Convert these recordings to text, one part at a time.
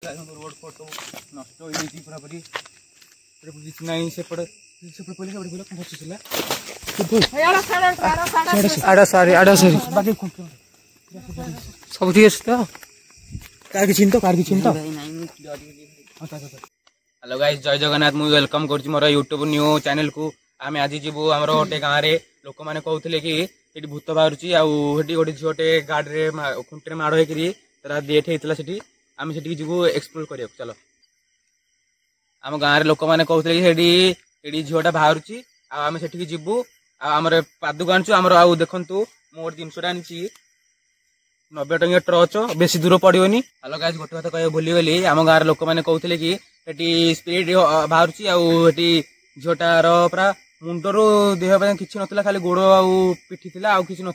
Road photo नष्ट हो पूरा पूरी किसी ना सेपटे पहले सब ठीक है तो कार चिंत हेलो गाइस जय जगन्नाथ मुझे वेलकम कर मोर यूट्यूब न्यू चैनल को आम आज जीवु आमर गोटे गाँव में लोक मैंने कहते कि ये भूत बाहर आठी गोटे झीटे गाड़ी में खुंटे माड़ होकर डेथ होता है आम से जीवु एक्सप्लोर करा चलो आम गाँव लोक मैंने कहते कि झीटा बाहर आम से जीवु आम पादुक आनु आम देखु मोर जिनसा आनी 90 टंकिया ट्रच बेसी दूर पड़ोनी। हेलो गाइस गोटे कथा कह भूली गली आम गाँव लोक मैंने कहते कि स्पिरिट बाहर झीटार पूरा मुंडर देह किसी ना खाली गोड़ पिठी थी आउ कि ना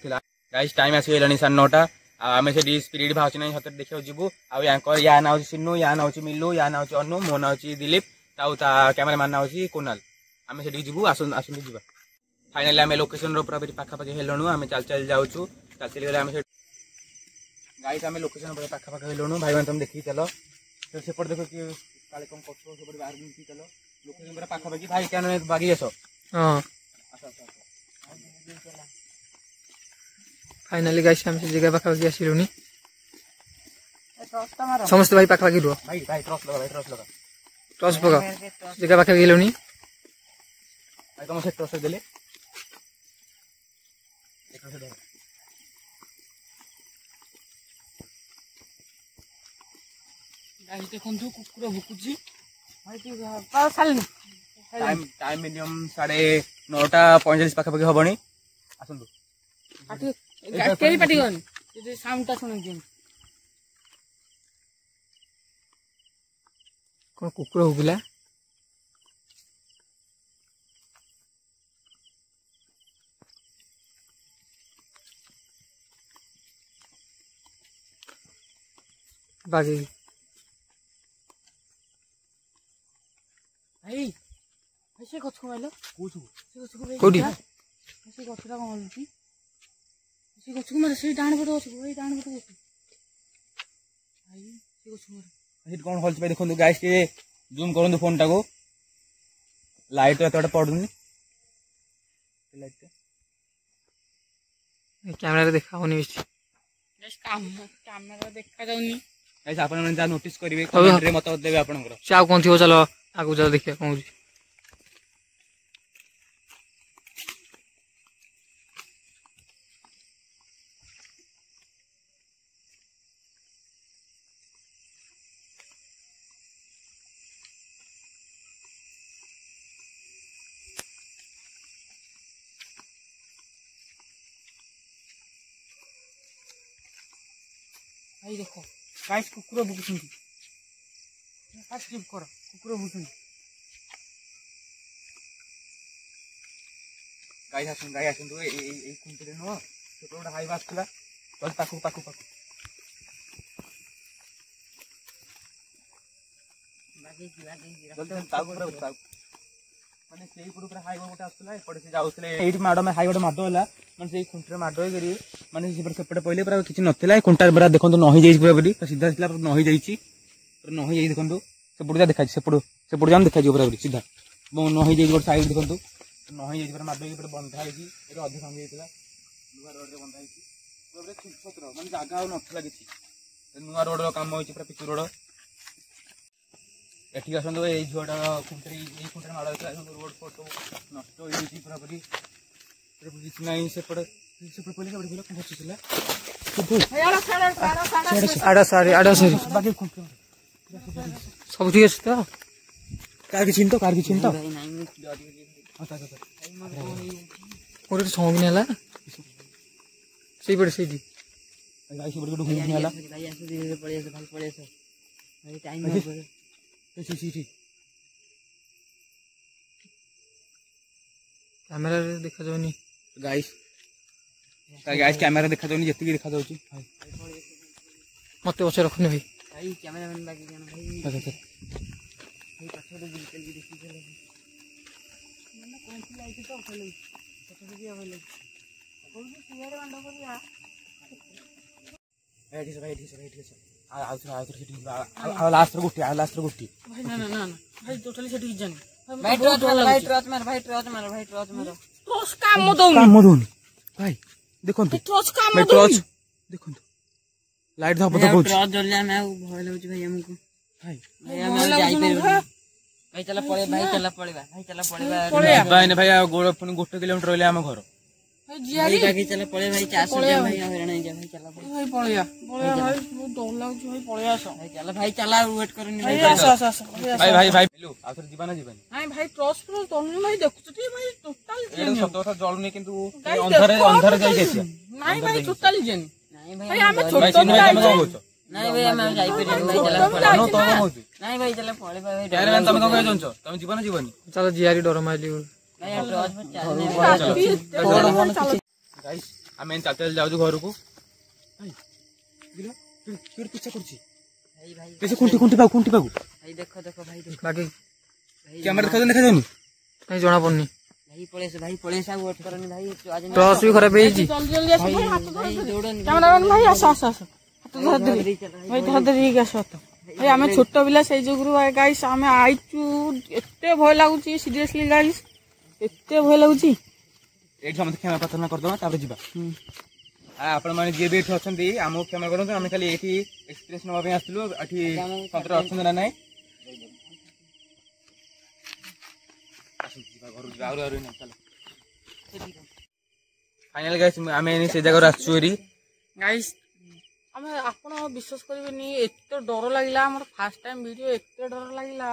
गाइस टाइम आसगला 9:30 आम से स्पिरिट बाहर ना सतरे देखा जीवु या ना सिन्नू या ना मिलू या ना अनु मो ना दिलीप कैमेरा मैन ना कुणाल आम से जीवु आसते जा फाइनाली आम लोकेशन पूरा पाखापाखि हेलुणु आम चल चल जाऊँ चल चल गले गाइस आम लोकेशन पूरा पाखापाखि हेलुणु भाई मैंने तुम देखी चलो सेपट देख कि काले कौन कर बाहर चलो लोकेशन पूरा पाखापाखि भाई क्या बागी आस फाइनाली गाइस हम से जगह पाखापाखि आसिलुनी समस्त भाई पाखापाखि रुह भाई भाई ट्रस लगा टॉस पका जगह पाखापाखि गेलुनी भाई तुम से ट्रस देले देखु कुकुर भुकुची टाइम मिनिमम 9:45 पाखापाखि हबनी आसतु कौन कुकुर भुकिला बागी भाई ऐसे गछ को माइलो कोडी ऐसे गछरा कोन होलुची ऐसे गछ को मारे से डाण पटे गछ भाई डाण पटे गछ भाई से गछ मारे हिट कोन होलच भाई देखो गाइस के जूम करन फोन टा को लाइट एतटा पडुनी लाइट कैमरा रे देखा होनी बेसी गाइस कैमरा देखा जाउनी गाइस आपन मन जा नोटिस करिवे कमेंट रे मत देबे आपनकर चाउ कोन थियो चलो आगु चलो देखिया कोन भाई देखो गाइस कुकुर भुकुछंती फास्ट क्लिप करो कुकुर भुकुछंती गाइस आसन तो ए कुंटे नो छोटा हाई बास खुला चल पाकू पाकू पाकू जल्दी ताऊ पूरा ताऊ माने सेही पूरा हाई गोटा आसला एपटे से जाउतले एठी माडो में हाई गोटा माडो होला माने सेही खुंटरे माडो होई करी माने सेपटे पहिले पूरा किछि नथिला खुंटा पूरा देखंतु नही जाई पूरा पूरी सीधा सीधा नही जाईची पूरा नही जाई देखंतु से बुढ़ा देखा से बुढ़ा जान देखा पूरा पूरी सीधा नही जाई गोटे साइड देखंतु नही जाई पूरा माडो पूरा बंधा होई एटा अधिक भांगी जाइतला नुवा रोड रे बंधा होई पूरा छिछत्र माने जागा आ नथिला किछि नुवा रोड रो काम होई पूरा पिचु रोड एठी आसंदो ए झोटा खुंटरी ए खुंटरी माडो होता रोड फोटो नष्ट हो पूरा पूरी किसी ना सेपटे पहले आड़ा सारी बाकी सब ठीक है तो कार की चिंता मोर तो सॉन्ग नेला सही पड़े सही दी गाइस बड़ घूम नेला भाई ऐसे धीरे पड़े ऐसे भाई टाइम सी कैमरा रे देखा जाउनी गाइस कैमरा देखा जाउनी जति देखा जाउची मते पछे रखनी भाई भाई कैमरा मैन बाकी जान भाई भाई पछे तो बिल्कुल भी देखी चले मैंने कौन सी लाइट तो खोले पछे भी आवे कोई भी शेयर बंद कर दिया एठी से ଲାଷ୍ଟ ଗୋଟି ଭାଇ ନା ନା ନା ନା ଭାଇ ଟୋଟାଲି ସେଠିକି ଯାନି ଭାଇ ଟର୍ଚ ମାର ଭାଇ ଟର୍ଚ କାମ ଦଉନି ଭାଇ ଦେଖନ୍ତୁ ଟର୍ଚ କାମ ଭାଇ ଦଉନି ଟର୍ଚ ଦେଖନ୍ତୁ ଲାଇଟ୍ ଧପ ଧପ ହଉଛି ଟର୍ଚ ଜଳିଲେ ଆମେ ଆଉ ଭୟ ଲାଗୁଛି ଭାଇ ଆମକୁ ଭାଇ ଭାଇ ଆମେ ଆଉ ଯାଇପାରିବୁନି ଭାଇ ଚାଲ ପଳେଇବା ଭାଇ ଭାଇ ଆଉ ଗୋଡ଼ ପୁଣି 1 କିଲୋମିଟର ରହିଲେ ଆମ ଘର ଭାଇ ଜିଆରି ଭାଇ ଚାଲ ପଳେଇବା ଭାଇ ଚାଷ ଭାଇ ହଇରାଣ ହେଇଯିବା ଭାଇ ଚାଲ ଭାଇ ପଳେଇବା ଭାଇ ବହୁତ ଡର ଲାଗୁଛି ଭାଇ ପଳେଇ ଆସ ଭାଇ ଚାଲ ଆଉ ୱେଟ୍ କରନି ଭାଇ ଭାଇ ଆସ ଆସ ଭାଇ ଆଉ ଥରେ ଯିବା ନା ଯିବାନି ନାଇଁ ଭାଇ ଟର୍ଚ ଫର୍ଚ ଦଉନି ଭାଇ ଦେଖୁଛ ଟିକେ ଭାଇ ଟୋଟାଲି ଏଇଟା ସତ କଥା ଜଳୁନି କିନ୍ତୁ ଅନ୍ଧାରେ ଯାଇକି ଆସିବା ନାଇଁ ଭାଇ ଟୋଟାଲି ଜେନି ନାଇଁ ଭାଇ ଆମେ ଭାଇ ଛୋଟ ଚିନୁ ଭାଇ ତମେ କଣ କହୁଛ ନାଇଁ ଭାଇ ଆମେ ଆଉ ଯାଇପାରିବୁନି ଭାଇ ଚାଲ ତମେ କଣ କହୁଛ ନାଇଁ ଭାଇ ଚାଲ ପଳେଇବା ଭାଇ ତମେ କଣ କହୁଛ ତମେ ଯିବ ନା ଯିବନି ଚାଲ ଜିଆରି ଡର ମାଇଲି ଭାଇ ଗାଇସ୍ ଆମେ ଚାଲି ଯାଉଛୁ ଘରକୁ ପିଛା କରୁଛି କୁଣ୍ଟି ପାକୁ ଭାଇ ଦେଖ ଭାଇ ବାକି କ୍ୟାମେରା ଦେଖାଯାଉନି ଭାଇ ଜଣା ପଡୁନି ଭାଇ ପଳେଇ ଆସ ୱେଟ୍ କରନି ଭାଇ ଟର୍ଚ ବି ଖରାପ ହେଇଛି କ୍ୟାମେରାମ୍ୟାନ ଭାଇ ଆସ ଭାଇ ଧରିକି ଆସ ଭାଇ ଆମେ ଛୋଟ ପିଲା ସେଇ ଯୋଗୁରୁ ଗାଇସ୍ ଆମେ ଆଇଛୁ ଏତେ ଭୟ ଲାଗୁଛି ସିରିୟସଲି ଗାଇସ୍ ଏତେ ଭୟ ଲାଗୁଛି ଏଇଠି ସମସ୍ତେ କ୍ଷମା ପ୍ରାର୍ଥନା କରିଦବା ତାପରେ ଯିବା ଆପଣ ମାନେ ଯିଏ ବି ଏଠି ଅଛନ୍ତି ଆମକୁ କ୍ଷମା କରନ୍ତୁ ଆମେ ଖାଲି ଏଠି ଏକ୍ସପିରିଏନ୍ସ ନେବା ପାଇଁ ଆସିଥିଲୁ ଏଠି ସତରେ ଅଛନ୍ତି ନା ନାଇଁ फाइनल गाइस आमे से जगह आसछु एरी गाइस ଆମେ ଆପଣ ବିଶ୍ୱାସ କରିବେନି ଏତେ ଡର ଲାଗିଲା ଆମର ଫାଷ୍ଟ ଟାଇମ ଭିଡିଓ ଏତେ ଡର ଲାଗିଲା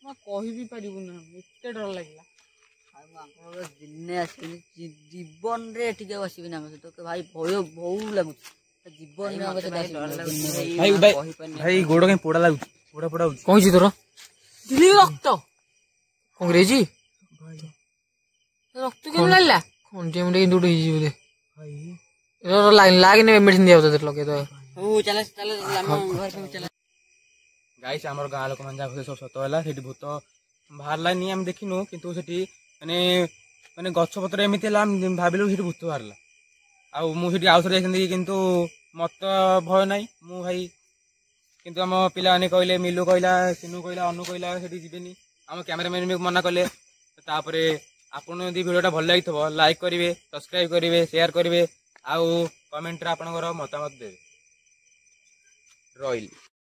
ମୁଁ କହିବି ପାରିବୁନି ଏତେ ଡର ଲାଗିଲା ଆପଣଙ୍କର ଦିନେ ଆସିବେନି ଜୀବନରେ ଏଠିକି ଆଉ ଆସିବେନି ଆମ ସହିତ ଭାଇ ଭୟ ବହୁ ଲାଗୁଛି ଜୀବନରେ ଭାଇ ଗୋଡ କାଇଁ ପୋଡା ଲାଗୁଛି ପୋଡା ହଉଛି କଣ ହେଇଛି ତୋର ଦିଲି ରକ୍ତ କଂଗ୍ରେଜି ରକ୍ତ କେମିତି ଲାଗିଲା ଖଣ୍ଡେ ମୁଣ୍ଡେ କିନ୍ତୁ ଗୋଟେ ହେଇଛି ବୋଧେ ଲାଗିନି ମେଡିସିନ ଦିଆ ହଉଛି ଲଗେଇଦବା गाइस आमर गाँ लोक मैंने सब सत है भूत बाहरलानी आम देखिनु किंतु सेठी माने माने गछपतर एमती भाविलु से भूत बाहर आउे आउ थे जाती किंतु मत भय ना मु भाई किंतु आम पिला कहले मिलू कहला सिनू कहला अनु कहला से जीवेनि आम कैमरामैन भी मना कले आपन यदि वीडियोटा भल लगी लाइक करेंगे सब्सक्राइब करेंगे शेयर करेंगे आउ कमेंट रे आपनकर मतामत देवे रही।